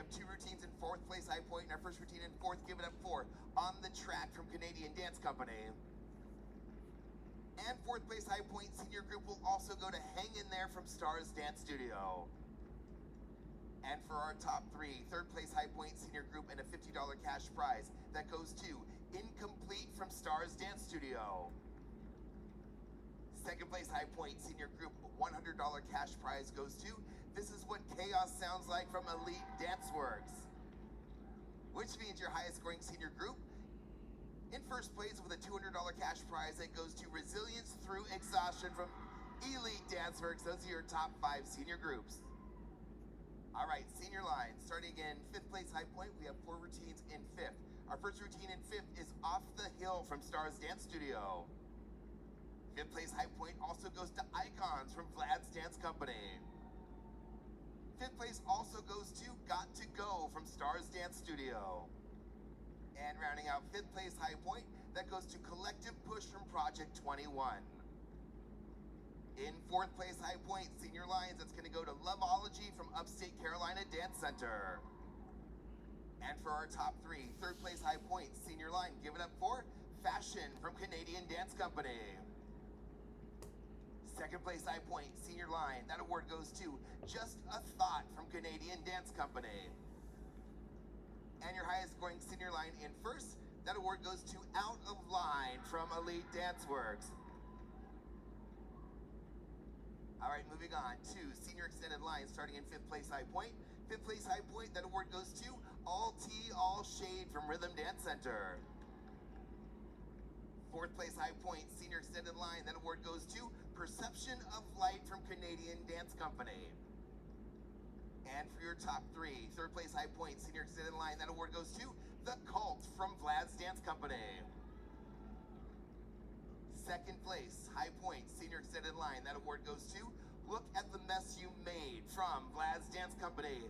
have 2 routines in 4th place High Point, and our first routine in 4th, give it up for On the Track from Canadian Dance Company. And 4th place High Point senior group will also go to Hang In There from Stars Dance Studio. And for our top 3, 3rd place High Point senior group and a $50 cash prize that goes to Incomplete from Stars Dance Studio. 2nd place High Point senior group, $100 cash prize goes to This Is What Chaos Sounds Like from Elite Dance Works. Which means your highest scoring senior group in first place with a $200 cash prize that goes to Resilience Through Exhaustion from Elite Dance Works. Those are your top 5 senior groups. All right, senior line, starting again, 5th place High Point, we have 4 routines in 5th. Our first routine in 5th is Off the Hill from Stars Dance Studio. 5th place High Point also goes to Icons from Vlad's Dance Company. 5th place also goes to Got to Go from Stars Dance Studio. And rounding out 5th place High Point, that goes to Collective Push from Project 21. In 4th place High Point, senior lines, that's gonna go to Loveology from Upstate Carolina Dance Center. And for our top 3, 3rd place High Point, senior line, give it up for Fashion from Canadian Dance Company. 2nd place High Point, senior line, that award goes to Just a Thought from Canadian Dance Company. And your highest scoring senior line in 1st, that award goes to Out of Line from Elite Dance Works. All right, moving on to senior extended line, starting in 5th place High Point. 5th place High Point, that award goes to All Tea, All Shade from Rhythm Dance Center. 4th place High Point, senior extended line, that award goes to Perception of Light from Canadian Dance Company. And for your top 3, 3rd place High Point, senior extended line, that award goes to The Cult from Vlad's Dance Company. 2nd place High Point, senior extended line, that award goes to Look at the Mess You Made from Vlad's Dance Company.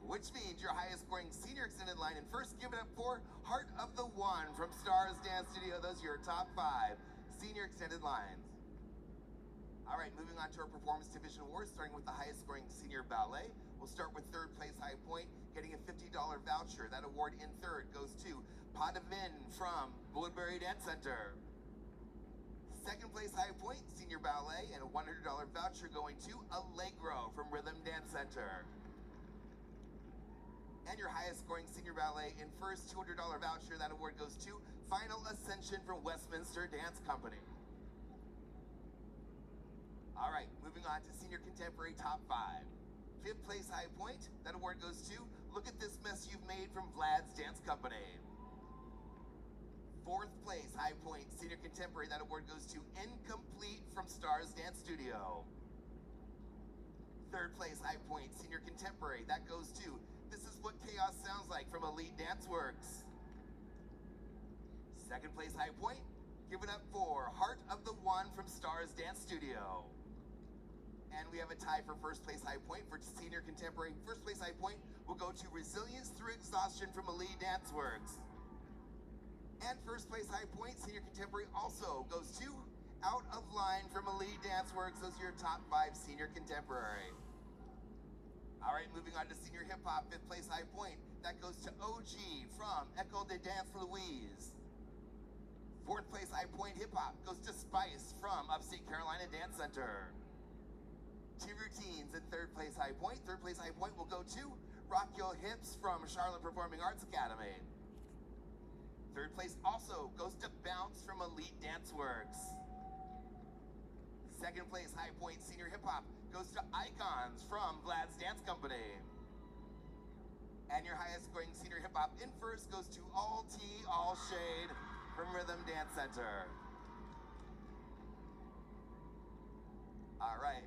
Which means your highest scoring senior extended line in 1st, give it up for Heart of the One from Stars Dance Studio. Those are your top 5 senior extended lines. All right, moving on to our performance division awards, starting with the highest scoring senior ballet. We'll start with 3rd place High Point, getting a $50 voucher. That award in 3rd goes to Pas de Vin from Woodbury Dance Center. 2nd place High Point, senior ballet, and a $100 voucher going to Allegro from Rhythm Dance Center. And your highest scoring senior ballet in 1st, $200 voucher. That award goes to Final Ascension from Westminster Dance Company. All right, moving on to senior contemporary top 5. 5th place High Point, that award goes to Look at This Mess You've Made from Vlad's Dance Company. 4th place High Point, senior contemporary, that award goes to Incomplete from Stars Dance Studio. 3rd place High Point, senior contemporary, that goes to This Is What Chaos Sounds Like from Elite Dance Works. 2nd place High Point, give it up for Heart of the One from Stars Dance Studio. And we have a tie for 1st place High Point for senior contemporary. 1st place High Point will go to Resilience Through Exhaustion from Elite Dance Works. And 1st place High Point, senior contemporary, also goes to Out of Line from Elite Dance Works. Those are your top 5 senior contemporary. All right, moving on to senior hip hop, 5th place High Point. That goes to OG from École de Danse Louise. 4th place High Point hip hop goes to Spice from Upstate Carolina Dance Center. 2 routines in 3rd place High Point. 3rd place High Point will go to Rock Your Hips from Charlotte Performing Arts Academy. 3rd place also goes to Bounce from Elite Dance Works. 2nd place High Point senior hip hop goes to Icons from Vlad's Dance Company. And your highest scoring senior hip hop in 1st goes to All Tea, All Shade from Rhythm Dance Center. All right.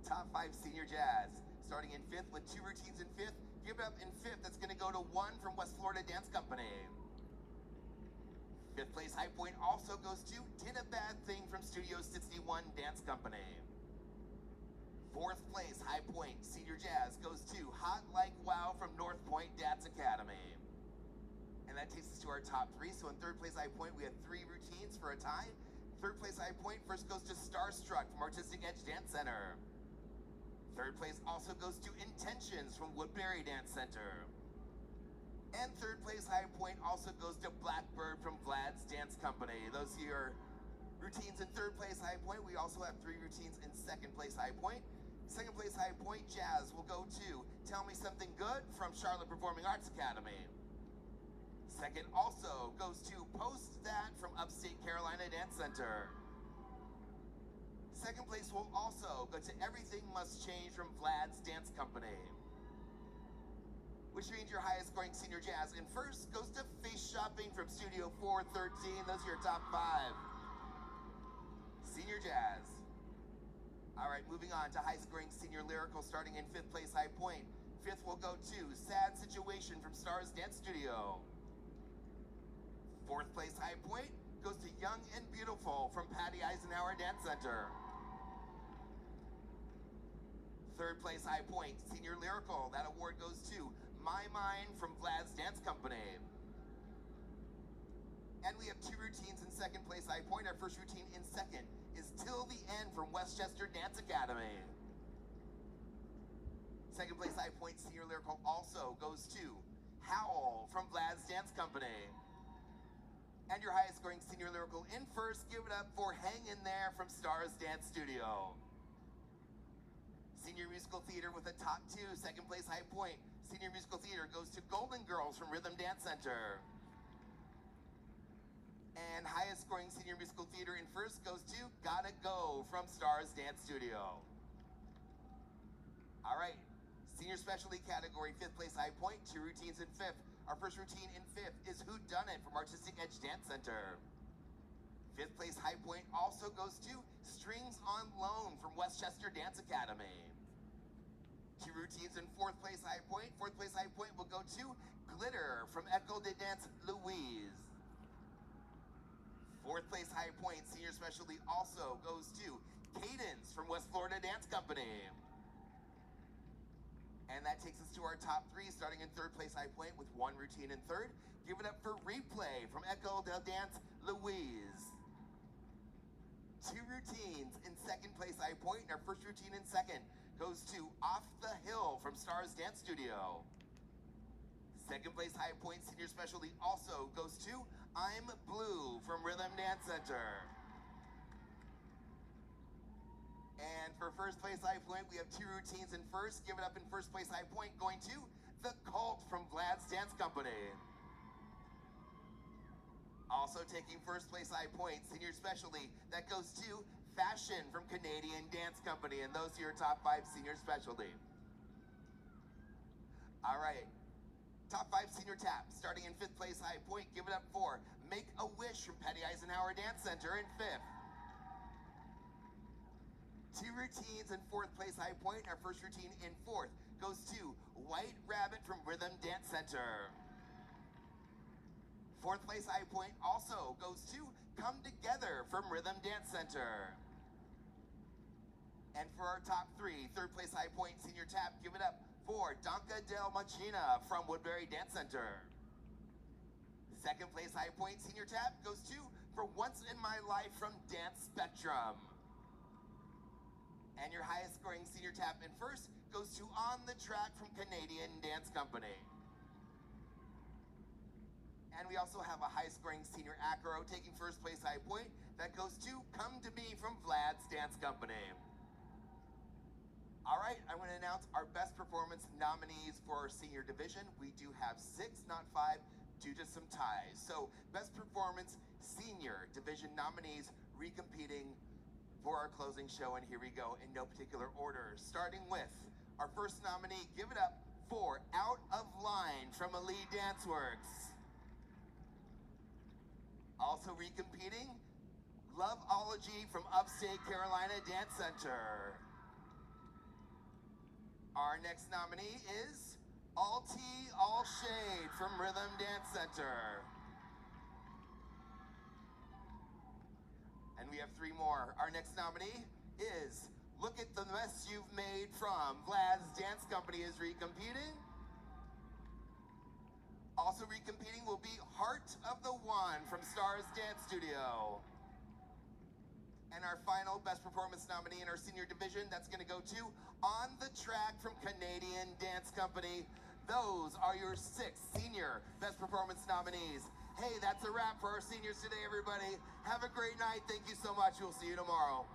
Top 5 senior jazz, starting in 5th with 2 routines in 5th. Give it up in 5th, that's gonna go to One from West Florida Dance Company. 5th place High Point also goes to Did a Bad Thing from Studio 61 Dance Company. 4th place High Point senior jazz goes to Hot Like Wow from North Point Dance Academy. And that takes us to our top 3. So in 3rd place High Point, we have 3 routines for a tie. 3rd place High Point first goes to Starstruck from Artistic Edge Dance Center. 3rd place also goes to Intentions Jazz from Woodbury Dance Center. And third place high point also goes to Blackbird from Vlad's Dance Company. Those are your routines in third place high point. We also have 3 routines in second place high point. Second place high point jazz will go to Tell Me Something Good from Charlotte Performing Arts Academy. Second also goes to Post That from Upstate Carolina Dance Center. Second place will also go to Everything Must Change from Vlad's Dance Company, which means your highest scoring senior jazz. And first goes to Face Shopping from Studio 413. Those are your top 5 senior jazz. All right, moving on to high scoring senior lyrical, starting in 5th place high point. 5th will go to Sad Situation from Stars Dance Studio. 4th place high point goes to Young and Beautiful from Patty Eisenhower Dance Center. 3rd place high point senior lyrical, that award goes to My Mind from Vlad's Dance Company. And we have 2 routines in 2nd place high point. Our first routine in 2nd is Till the End from Westchester Dance Academy. 2nd place high point senior lyrical also goes to Howl from Vlad's Dance Company. And your highest scoring senior lyrical in first, give it up for Hang In There from Stars Dance Studio. Senior musical theater with a top 2, 2nd place high point. Senior musical theater goes to Golden Girls from Rhythm Dance Center. And highest scoring senior musical theater in first goes to Gotta Go from Stars Dance Studio. All right, senior specialty category, 5th place high point, 2 routines in 5th. Our first routine in 5th is Who Done It from Artistic Edge Dance Center. 5th place high point also goes to Strings on Loan from Westchester Dance Academy. 2 routines in 4th place high point. 4th place high point will go to Glitter from Echo de Dance Louise. 4th place high point senior specialty also goes to Cadence from West Florida Dance Company. And that takes us to our top 3, starting in 3rd place high point with 1 routine in 3rd. Give it up for Replay from Echo de Dance Louise. 2 routines in 2nd place high point, and our first routine in 2nd goes to Off the Hill from Stars Dance Studio. 2nd place high point senior specialty also goes to I'm Blue from Rhythm Dance Center. And for 1st place high point, we have 2 routines in first. Give it up in 1st place high point, going to The Cult from Vlad's Dance Company. Also taking 1st place high point, senior specialty, that goes to Fashion from Canadian Dance Company. And those are your top 5 senior specialty. All right, top 5 senior tap, starting in 5th place high point. Give it up for Make a Wish from Patty Eisenhower Dance Center in 5th. 2 routines in 4th place high point. Our first routine in 4th goes to White Rabbit from Rhythm Dance Center. 4th place high point also goes to Come Together from Rhythm Dance Center. And for our top 3, 3rd place high point senior tap, give it up for Danca Del Machina from Woodbury Dance Center. 2nd place high point senior tap goes to For Once in My Life from Dance Spectrum. And your highest scoring senior tap in first goes to On the Track from Canadian Dance Company. And we also have a high scoring senior acro taking 1st place high point. That goes to Come to Me from Vlad's Dance Company. All right, I'm going to announce our best performance nominees for our senior division. We do have 6, not 5, due to some ties. So best performance senior division nominees recompeting for our closing show, and here we go in no particular order. Starting with our first nominee, give it up for Out of Line from Elite Danceworks. Also recompeting, Loveology from Upstate Carolina Dance Center. Our next nominee is All Tea, All Shade from Rhythm Dance Center. And we have 3 more. Our next nominee is Look at the Mess You've Made from Vlad's Dance Company is recompeting. Also recompeting will be Heart of the One from Stars Dance Studio. And our final best performance nominee in our senior division, that's going to go to On the Track from Canadian Dance Company. Those are your 6 senior best performance nominees. Hey, that's a wrap for our seniors today, everybody. Have a great night. Thank you so much. We'll see you tomorrow.